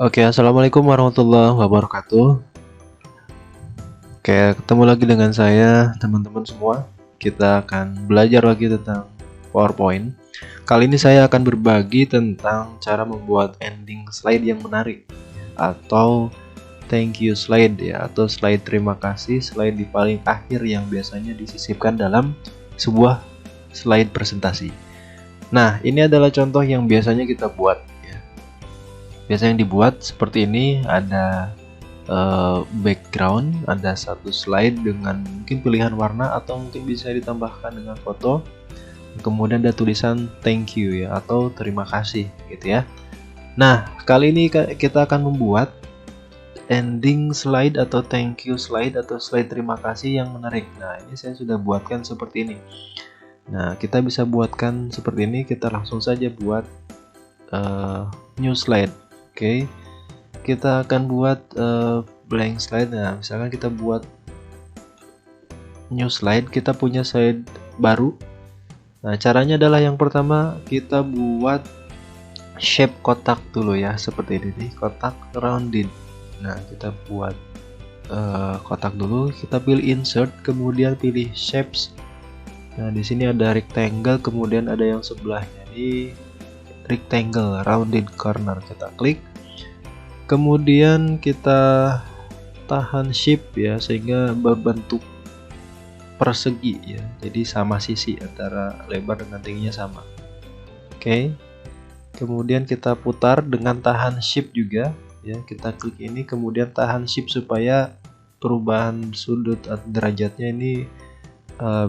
Oke, assalamualaikum warahmatullahi wabarakatuh. Oke, ketemu lagi dengan saya, teman-teman semua. Kita akan belajar lagi tentang PowerPoint. Kali ini saya akan berbagi tentang cara membuat ending slide yang menarik, atau thank you slide ya, atau slide terima kasih, slide di paling akhir yang biasanya disisipkan dalam sebuah slide presentasi. Nah, ini adalah contoh yang biasanya kita buat. Biasanya yang dibuat seperti ini, ada background, ada satu slide dengan mungkin pilihan warna atau mungkin bisa ditambahkan dengan foto, kemudian ada tulisan thank you ya, atau terima kasih gitu ya. Nah, kali ini kita akan membuat ending slide atau thank you slide atau slide terima kasih yang menarik. Nah, ini saya sudah buatkan seperti ini. Nah, kita bisa buatkan seperti ini. Kita langsung saja buat new slide. Oke, kita akan buat blank slide. Nah, misalkan kita buat new slide, kita punya slide baru. Nah, caranya adalah yang pertama kita buat shape kotak dulu ya, seperti ini nih, kotak rounded. Nah, kita buat kotak dulu, kita pilih insert, kemudian pilih shapes. Nah, di sini ada rectangle, kemudian ada yang sebelahnya ini rectangle rounded corner, kita klik. Kemudian kita tahan shift ya, sehingga berbentuk persegi ya, jadi sama sisi antara lebar dengan tingginya sama. Oke, kemudian kita putar dengan tahan shift juga ya, kita klik ini, kemudian tahan shift supaya perubahan sudut derajatnya ini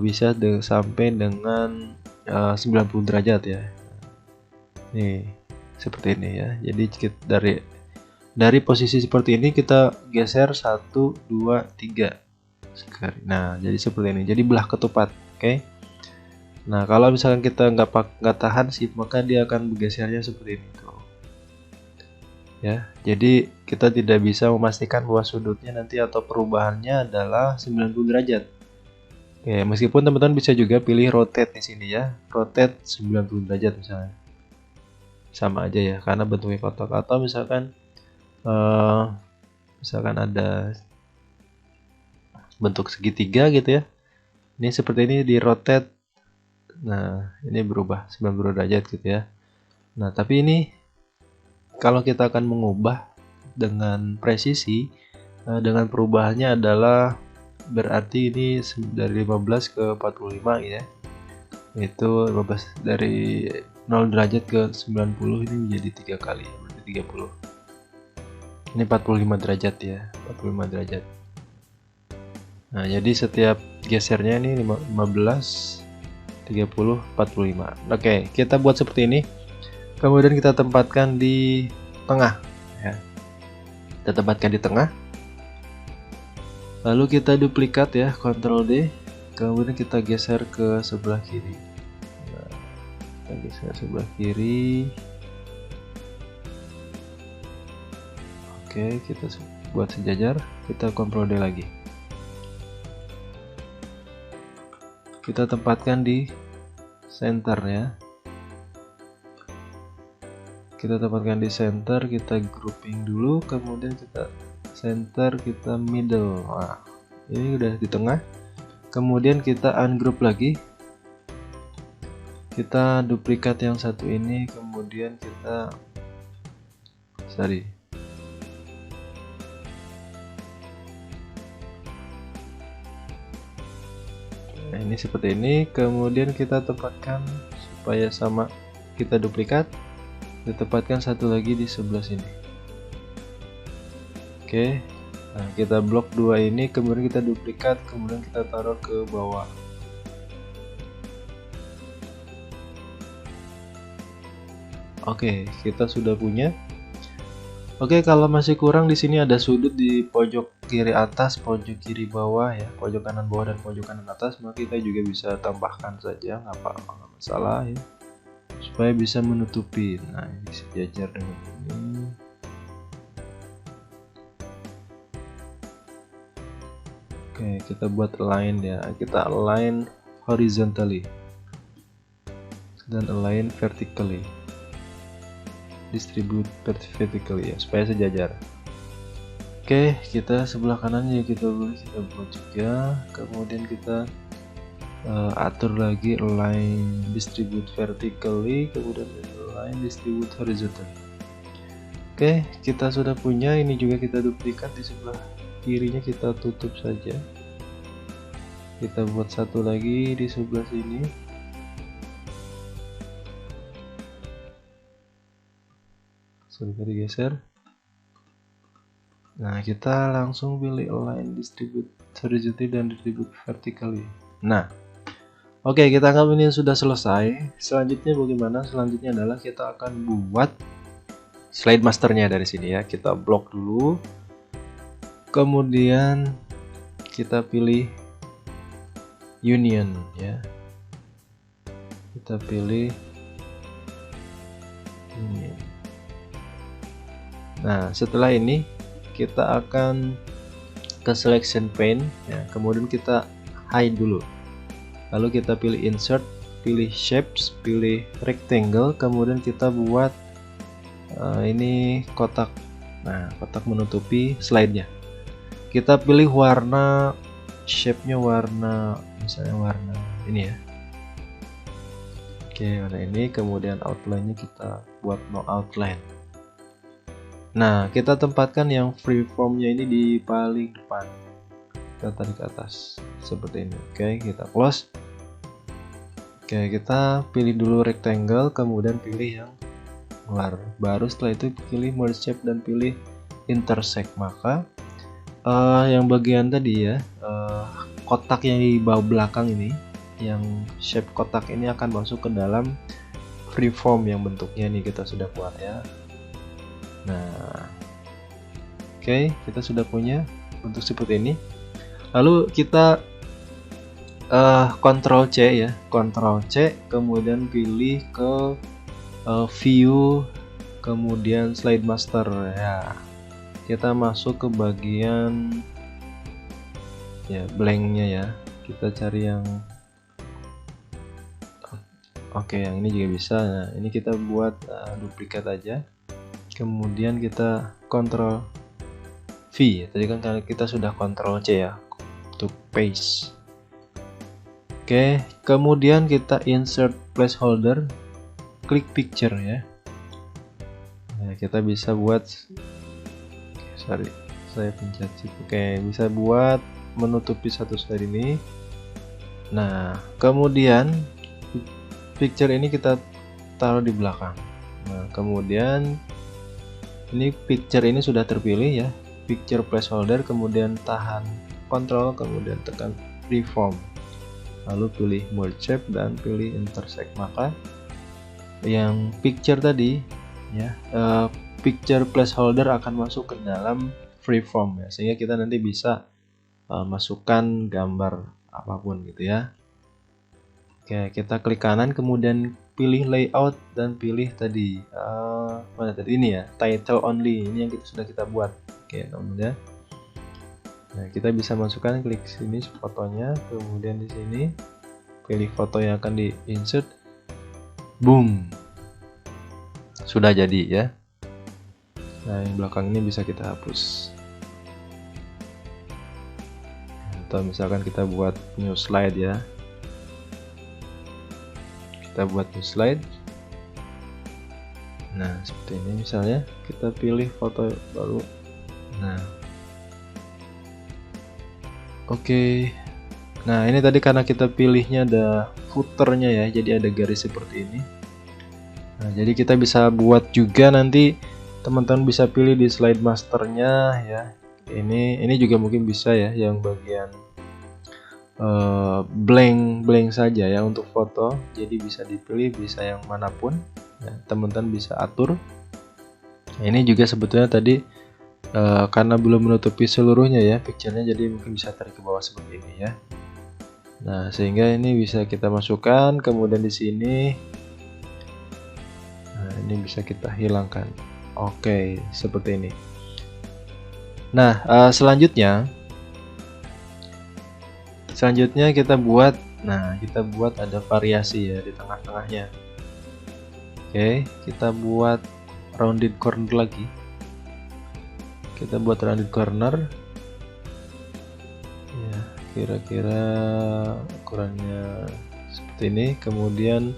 bisa sampai dengan 90 derajat ya. Nih, seperti ini ya. Jadi dari posisi seperti ini kita geser 1, 2, 3 sekali. Nah, jadi seperti ini. Jadi belah ketupat, oke. Nah, kalau misalkan kita nggak tahan sih, maka dia akan bergesernya seperti ini tuh. Ya, jadi kita tidak bisa memastikan bahwa sudutnya nanti atau perubahannya adalah 90 derajat. Oke, meskipun teman-teman bisa juga pilih rotate di sini ya. Rotate 90 derajat misalnya. Sama aja ya, karena bentuknya kotak. Atau misalkan ada bentuk segitiga gitu ya, ini seperti ini di rotate. Nah, ini berubah 90 derajat gitu ya. Nah, tapi ini kalau kita akan mengubah dengan presisi, dengan perubahannya adalah berarti ini dari 15 ke 45 ya, itu 15 dari 0 derajat ke 90, ini menjadi 3 kali, berarti 30. Ini 45 derajat ya, 45 derajat. Nah, jadi setiap gesernya ini 15, 30, 45. Oke, kita buat seperti ini. Kemudian kita tempatkan di tengah ya. Kita tempatkan di tengah. Lalu kita duplikat ya, Ctrl D. Kemudian kita geser ke sebelah kiri. Nah, kita geser sebelah kiri. Oke, kita buat sejajar. Kita Ctrl D lagi. Kita tempatkan di center ya. Kita tempatkan di center, kita grouping dulu, kemudian kita center, kita middle. Nah, ini udah di tengah. Kemudian kita ungroup lagi. Kita duplikat yang satu ini, kemudian kita Nah, ini seperti ini. Kemudian kita tempatkan supaya sama, kita duplikat, ditempatkan satu lagi di sebelah sini. Oke, nah kita blok dua ini, kemudian kita duplikat, kemudian kita taruh ke bawah. Oke, kita sudah punya. Oke, kalau masih kurang, di sini ada sudut di pojok kiri atas, pojok kiri bawah ya, pojok kanan bawah dan pojok kanan atas, maka kita juga bisa tambahkan saja, nggak masalah ya, supaya bisa menutupi. Nah, ini sejajar dengan ini. Oke, kita buat align ya, kita align horizontally dan align vertically. distribute vertically ya, supaya sejajar. Oke, kita sebelah kanannya kita buat juga, kemudian kita atur lagi align distribute vertically, kemudian align distribute horizontal. Oke, kita sudah punya. Ini juga kita duplikat di sebelah kirinya, kita tutup saja. Kita buat satu lagi di sebelah sini. Sudah digeser. Nah, kita langsung pilih align distribute horizontally dan distribute vertically. Nah, oke, kita anggap ini sudah selesai. Selanjutnya bagaimana? Selanjutnya adalah kita akan buat slide masternya dari sini ya. Kita blok dulu. Kemudian kita pilih union ya. Kita pilih union. Nah, setelah ini kita akan ke selection pane ya, kemudian kita hide dulu, lalu kita pilih insert, pilih shapes, pilih rectangle, kemudian kita buat ini kotak. Nah, kotak menutupi slide-nya. Kita pilih warna, shape-nya warna, misalnya warna ini ya. Oke, warna ini, kemudian outline-nya kita buat no outline. Nah, kita tempatkan yang freeform-nya ini di paling depan. Kita tarik ke atas seperti ini. Oke, kita close. Oke, kita pilih dulu rectangle, kemudian pilih yang luar. Baru setelah itu pilih merge shape dan pilih intersect. Maka yang bagian tadi ya, kotak yang di bawah belakang ini, yang shape kotak ini akan masuk ke dalam freeform yang bentuknya ini kita sudah buat ya. Nah, oke, kita sudah punya bentuk seperti ini. Lalu kita Ctrl C ya, Ctrl C, kemudian pilih ke view, kemudian slide master ya. Kita masuk ke bagian ya blanknya ya. Kita cari yang oke, yang ini juga bisa. Nah, ini kita buat duplikat aja. Kemudian kita Ctrl V ya. Tadi kan kita sudah Ctrl C ya untuk paste. Oke, kemudian kita insert placeholder, klik picture ya. Nah, kita bisa buat saya pencet shift. Oke, bisa buat menutupi satu slide ini. Nah, kemudian picture ini kita taruh di belakang. Nah, kemudian ini picture ini sudah terpilih ya, picture placeholder, kemudian tahan Ctrl, kemudian tekan freeform, lalu pilih merge shape dan pilih intersect. Maka yang picture tadi ya, picture placeholder akan masuk ke dalam freeform ya, sehingga kita nanti bisa masukkan gambar apapun gitu ya. Oke, kita klik kanan, kemudian pilih layout dan pilih tadi mana tadi ini ya, title only, ini yang sudah kita buat. Oke, kemudian nah, kita bisa masukkan, klik sini fotonya, kemudian di sini pilih foto yang akan di insert, boom, sudah jadi ya. Nah, yang belakang ini bisa kita hapus, atau misalkan kita buat new slide ya. Kita buat new slide. Nah, seperti ini misalnya, kita pilih foto baru. Nah, oke. Nah, ini tadi karena kita pilihnya ada footernya ya, jadi ada garis seperti ini. Nah, jadi kita bisa buat juga, nanti teman-teman bisa pilih di slide masternya ya. Ini juga mungkin bisa ya, yang bagian blank saja ya untuk foto, jadi bisa dipilih, bisa yang manapun ya, teman-teman bisa atur. Nah, ini juga sebetulnya tadi karena belum menutupi seluruhnya ya picture-nya, jadi mungkin bisa tarik ke bawah seperti ini ya. Nah, sehingga ini bisa kita masukkan, kemudian di sini nah, ini bisa kita hilangkan. Oke, seperti ini. Nah, selanjutnya kita buat, nah kita buat ada variasi ya di tengah-tengahnya. Oke, kita buat rounded corner lagi. Kita buat rounded corner ya, kira-kira ukurannya seperti ini. Kemudian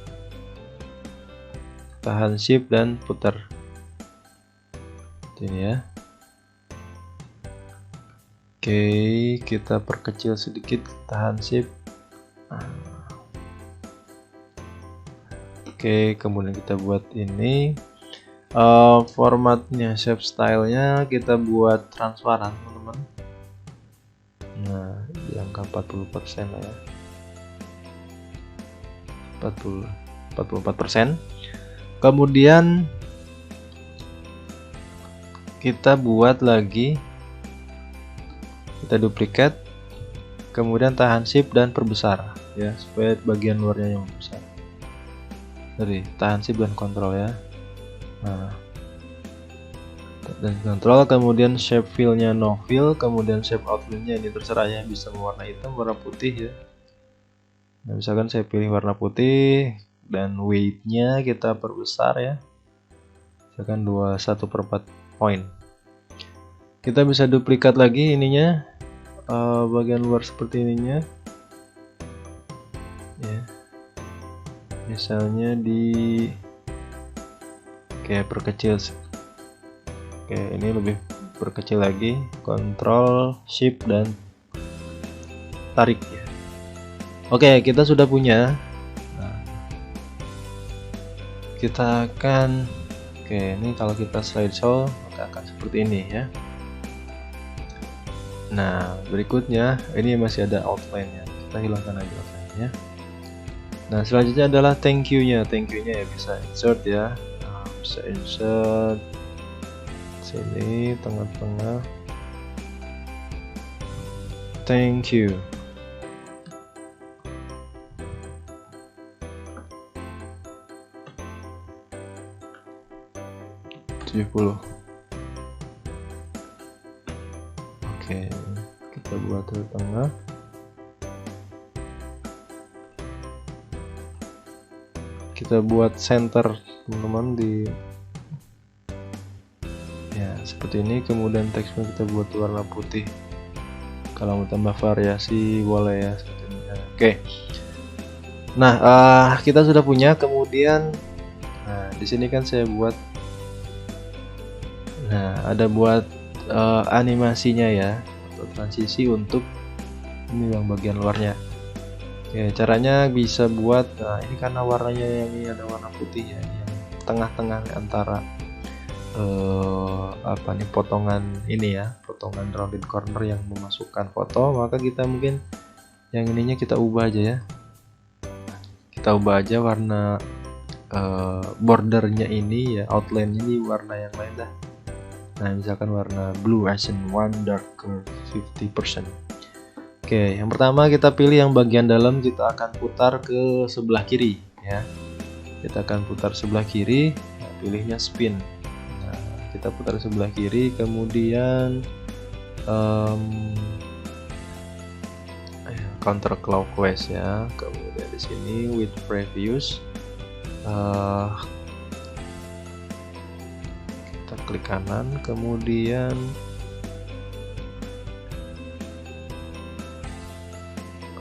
tahan shift dan putar ini ya. Oke, kita perkecil sedikit, tahan shift. Oke, kemudian kita buat ini formatnya, shape stylenya kita buat transparan teman-teman. Nah, di angka 40% lah ya, 44%. Kemudian kita buat lagi, kita duplikat, kemudian tahan shift dan perbesar ya, supaya bagian luarnya yang besar. Jadi tahan shift dan kontrol ya. Nah, dan kontrol, kemudian shape fill-nya no fill, kemudian shape outline-nya ini terserah ya, bisa warna hitam, warna putih ya. Nah, misalkan saya pilih warna putih dan weight-nya kita perbesar ya, misalkan 21/4 poin. Kita bisa duplikat lagi ininya, bagian luar seperti ininya ya, misalnya di kayak perkecil. Oke, ini lebih perkecil lagi, kontrol shift dan tarik ya. Oke, kita sudah punya. Nah, kita akan, oke, ini kalau kita slideshow maka akan seperti ini ya. Nah, berikutnya ini masih ada outline-nya, kita hilangkan aja outline-nya. Nah, selanjutnya adalah thank you-nya. Thank you-nya ya bisa insert ya. Nah, bisa insert sini tengah-tengah. Thank you. Oke, kita buat di tengah. Kita buat center teman-teman di ya seperti ini. Kemudian teksnya kita buat warna putih. Kalau mau tambah variasi boleh ya seperti ini. Oke. Nah, kita sudah punya. Kemudian, nah di sini kan saya buat. Nah, ada buat animasinya ya, atau transisi untuk ini yang bagian luarnya. Oke, caranya bisa buat, nah ini karena warnanya yang ini ada warna putih ya, yang tengah-tengah antara apa nih, potongan ini ya, potongan rounded corner yang memasukkan foto, maka kita mungkin yang ininya kita ubah aja ya. Kita ubah aja warna bordernya ini ya, outline ini warna yang lain dah. Nah, misalkan warna blue Asian one darker 50%. Oke, yang pertama kita pilih yang bagian dalam, kita akan putar ke sebelah kiri ya. Kita akan putar sebelah kiri, nah, pilihnya spin. Nah, kita putar sebelah kiri, kemudian counterclockwise ya. Kemudian di sini with previous, kita klik kanan, kemudian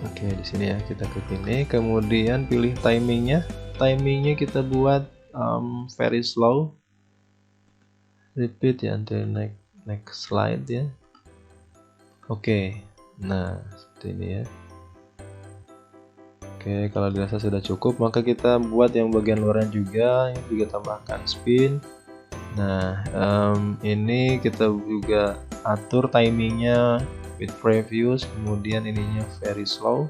oke di sini ya kita klik ini, kemudian pilih timingnya. Timingnya kita buat very slow, repeat ya until next slide ya. Oke, nah seperti ini ya. Oke, kalau dirasa sudah cukup, maka kita buat yang bagian luarnya juga, yang juga tambahkan spin. Nah, ini kita juga atur timingnya with previous, kemudian ininya very slow,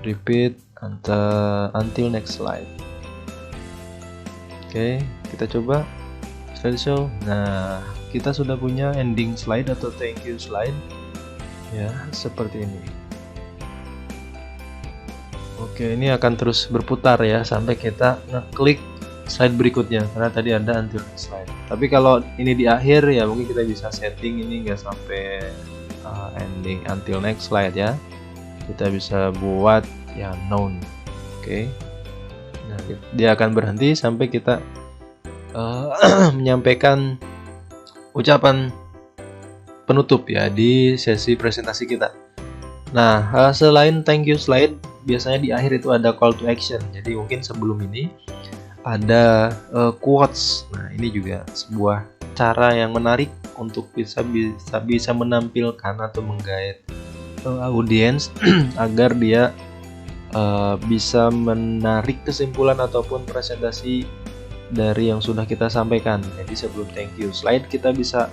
repeat until next slide. Oke, kita coba slideshow. Nah, kita sudah punya ending slide atau thank you slide ya, seperti ini. Oke, ini akan terus berputar ya sampai kita ngeklik slide berikutnya, karena tadi ada until next slide. Tapi kalau ini di akhir ya mungkin kita bisa setting ini nggak sampai ending until next slide ya. Kita bisa buat ya known. Oke. Nah, dia akan berhenti sampai kita menyampaikan ucapan penutup ya di sesi presentasi kita. Nah, selain thank you slide, biasanya di akhir itu ada call to action. Jadi mungkin sebelum ini ada quotes. Nah, ini juga sebuah cara yang menarik untuk bisa menampilkan atau menggait audiens agar dia bisa menarik kesimpulan ataupun presentasi dari yang sudah kita sampaikan. Jadi sebelum thank you slide, kita bisa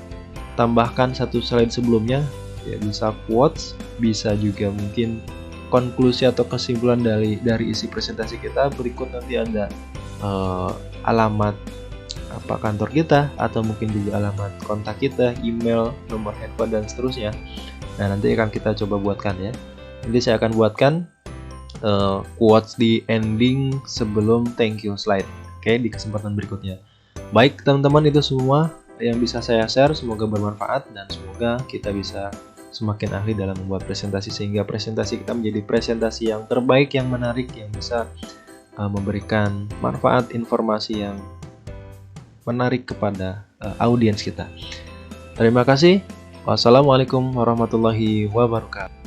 tambahkan satu slide sebelumnya, ya bisa quotes, bisa juga mungkin konklusi atau kesimpulan dari isi presentasi kita. Berikut nanti ada alamat kantor kita, atau mungkin juga alamat kontak kita, email, nomor handphone, dan seterusnya. Nah, nanti akan kita coba buatkan ya. Nanti saya akan buatkan quotes di ending sebelum thank you slide. Oke, di kesempatan berikutnya. Baik teman-teman, itu semua yang bisa saya share. Semoga bermanfaat dan semoga kita bisa semakin ahli dalam membuat presentasi, sehingga presentasi kita menjadi presentasi yang terbaik, yang menarik, yang bisa memberikan manfaat informasi yang menarik kepada audiens kita. Terima kasih. Wassalamualaikum warahmatullahi wabarakatuh.